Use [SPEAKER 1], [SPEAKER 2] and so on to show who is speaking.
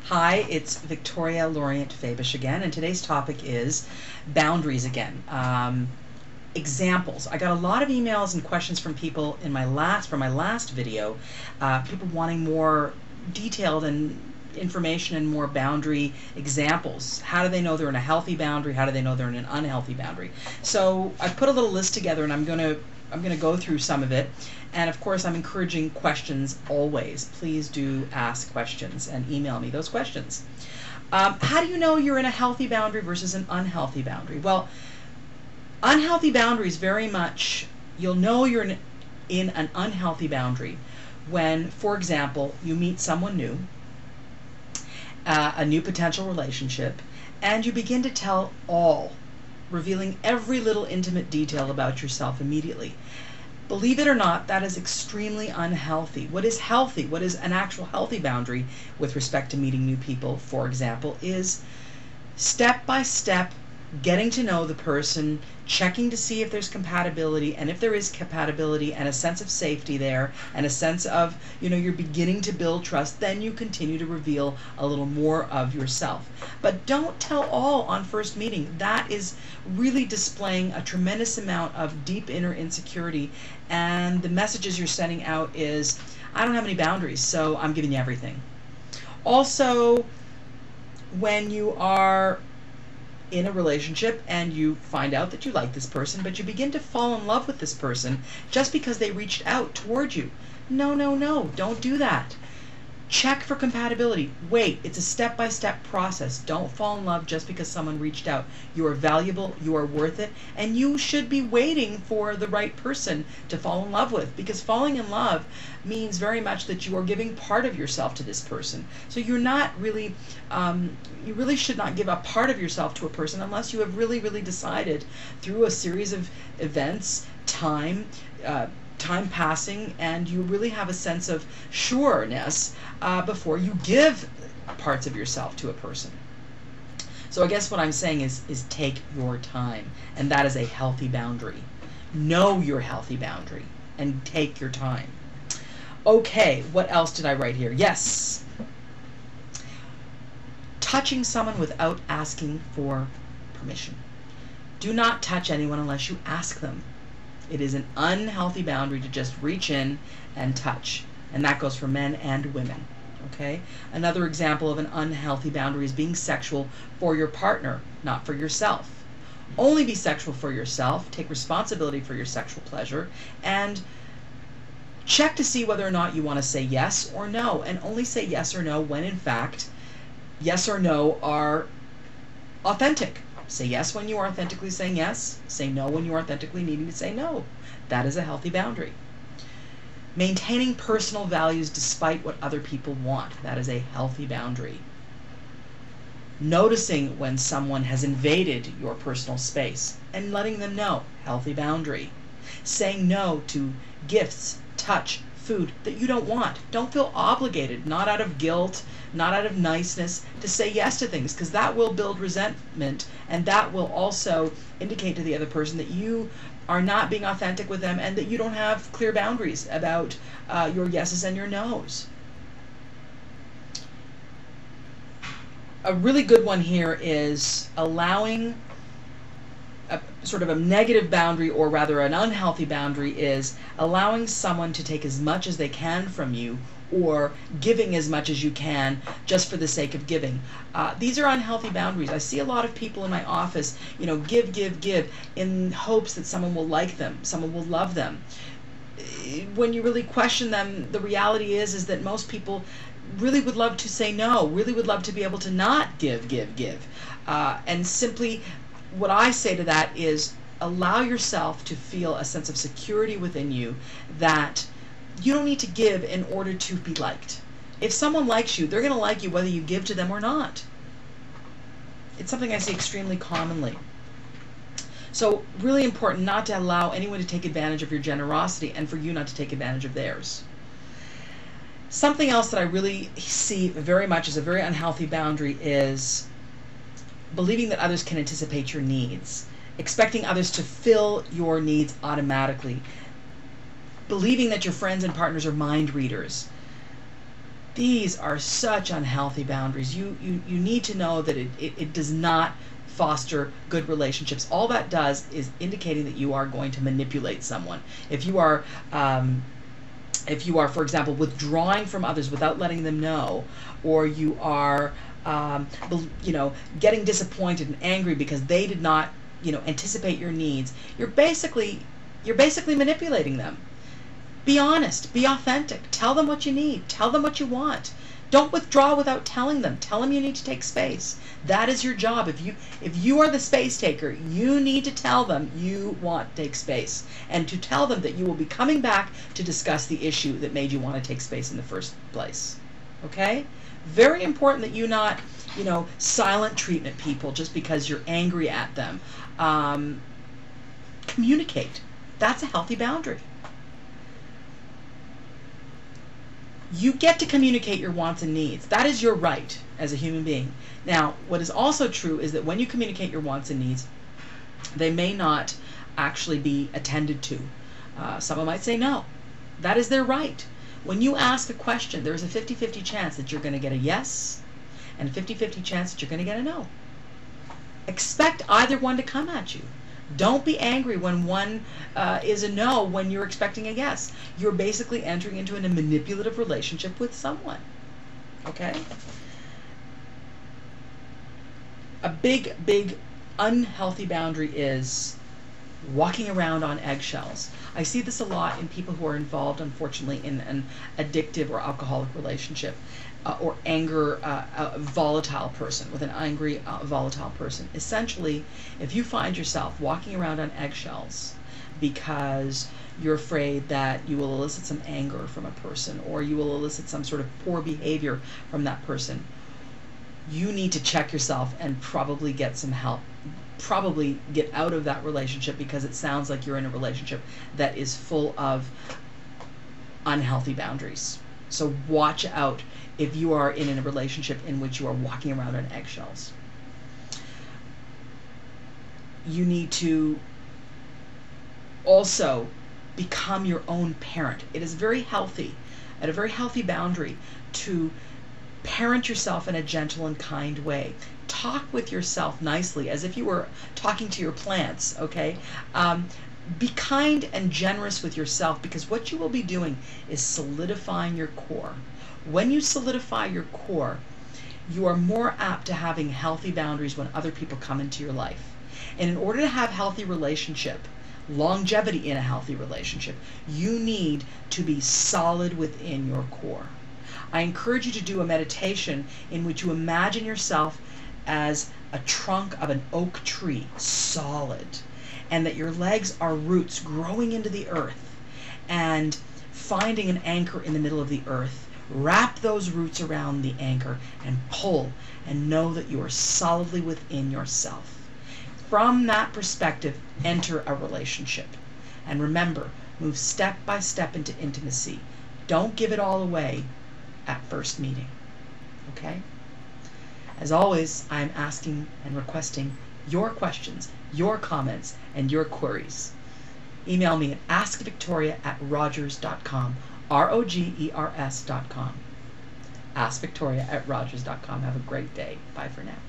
[SPEAKER 1] Hi, it's Victoria Lorient Fabish again, and today's topic is boundaries again. Examples. I got a lot of emails and questions from people in my last video, people wanting more detailed and information and more boundary examples. How do they know they're in a healthy boundary? How do they know they're in an unhealthy boundary? So I put a little list together, and I'm going to go through some of it. And of course, I'm encouraging questions always. Please do ask questions and email me those questions. How do you know you're in a healthy boundary versus an unhealthy boundary? Well, unhealthy boundaries very much, you'll know you're in an unhealthy boundary when, for example, you meet someone new, a new potential relationship, and you begin to tell all, revealing every little intimate detail about yourself immediately. Believe it or not, that is extremely unhealthy. What is healthy, what is an actual healthy boundary with respect to meeting new people, for example, is step by step getting to know the person, checking to see if there's compatibility, and if there is compatibility and a sense of safety there, and a sense of, you're beginning to build trust, then you continue to reveal a little more of yourself. But don't tell all on first meeting. That is really displaying a tremendous amount of deep inner insecurity, and the messages you're sending out is, I don't have any boundaries, so I'm giving you everything. Also, when you are in a relationship and you find out that you like this person, but you begin to fall in love with this person just because they reached out toward you. No, don't do that. Check for compatibility. Wait, it's a step-by-step process. Don't fall in love just because someone reached out. You are valuable, you are worth it, and you should be waiting for the right person to fall in love with, because falling in love means very much that you are giving part of yourself to this person. So you're not really, you really should not give a part of yourself to a person unless you have really decided through a series of events, time passing, and you really have a sense of sureness before you give parts of yourself to a person. So I guess what I'm saying is take your time, and that is a healthy boundary. Know your healthy boundary and take your time. Okay, what else did I write here? Yes. Touching someone without asking for permission. Do not touch anyone unless you ask them. It is an unhealthy boundary to just reach in and touch. And that goes for men and women. Okay? Another example of an unhealthy boundary is being sexual for your partner, not for yourself. Only be sexual for yourself. Take responsibility for your sexual pleasure. And check to see whether or not you want to say yes or no. And only say yes or no when, in fact, yes or no are authentic. Say yes when you are authentically saying yes. Say no when you are authentically needing to say no. That is a healthy boundary. Maintaining personal values despite what other people want. That is a healthy boundary. Noticing when someone has invaded your personal space and letting them know. Healthy boundary. Saying no to gifts, touch, food that you don't want. Don't feel obligated, not out of guilt, not out of niceness, to say yes to things, because that will build resentment, and that will also indicate to the other person that you are not being authentic with them and that you don't have clear boundaries about your yeses and your nos. A really good one here is allowing sort of a negative boundary, or rather an unhealthy boundary, is allowing someone to take as much as they can from you, or giving as much as you can just for the sake of giving. These are unhealthy boundaries. I see a lot of people in my office, give in hopes that someone will like them, someone will love them. When you really question them, the reality is that most people really would love to say no, really would love to be able to not give. And simply, what I say to that is allow yourself to feel a sense of security within you that you don't need to give in order to be liked. If someone likes you, they're going to like you whether you give to them or not. It's something I see extremely commonly. So really important not to allow anyone to take advantage of your generosity, and for you not to take advantage of theirs. Something else that I really see very much as a very unhealthy boundary is believing that others can anticipate your needs, expecting others to fill your needs automatically, believing that your friends and partners are mind readers. These are such unhealthy boundaries. You need to know that it does not foster good relationships. All that does is indicating that you are going to manipulate someone. If you are, for example, withdrawing from others without letting them know, or you are, getting disappointed and angry because they did not, anticipate your needs, you're basically manipulating them. Be honest, be authentic, tell them what you need, tell them what you want. Don't withdraw without telling them. Tell them you need to take space. That is your job. If you are the space taker, you need to tell them you want to take space, and to tell them that you will be coming back to discuss the issue that made you want to take space in the first place. Okay? Very important that you not, silent treatment people just because you're angry at them. Communicate. That's a healthy boundary. You get to communicate your wants and needs. That is your right as a human being. Now, what is also true is that when you communicate your wants and needs, they may not actually be attended to. Someone might say no. That is their right. When you ask a question, there's a 50-50 chance that you're going to get a yes, and a 50-50 chance that you're going to get a no. Expect either one to come at you. Don't be angry when one is a no when you're expecting a yes. You're basically entering into a manipulative relationship with someone. Okay? A big unhealthy boundary is walking around on eggshells. I see this a lot in people who are involved, unfortunately, in an addictive or alcoholic relationship. Or anger, a volatile person, with an angry, volatile person. Essentially, if you find yourself walking around on eggshells because you're afraid that you will elicit some anger from a person, or you will elicit some sort of poor behavior from that person, you need to check yourself and probably get some help. Probably get out of that relationship, because it sounds like you're in a relationship that is full of unhealthy boundaries. So watch out if you are in a relationship in which you are walking around on eggshells. You need to also become your own parent. It is very healthy, at a very healthy boundary, to parent yourself in a gentle and kind way. Talk with yourself nicely, as if you were talking to your plants, okay? Be kind and generous with yourself, because what you will be doing is solidifying your core. When you solidify your core, you are more apt to having healthy boundaries when other people come into your life. And in order to have healthy relationship, longevity in a healthy relationship, you need to be solid within your core. I encourage you to do a meditation in which you imagine yourself as a trunk of an oak tree, solid, and that your legs are roots growing into the earth, and finding an anchor in the middle of the earth. Wrap those roots around the anchor and pull, and know that you are solidly within yourself. From that perspective, enter a relationship. And remember, move step by step into intimacy. Don't give it all away at first meeting. Okay? As always, I am asking and requesting your questions, your comments, and your queries. Email me at askvictoria@rogers.com, ROGERS.com. Askvictoria@rogers.com. Have a great day. Bye for now.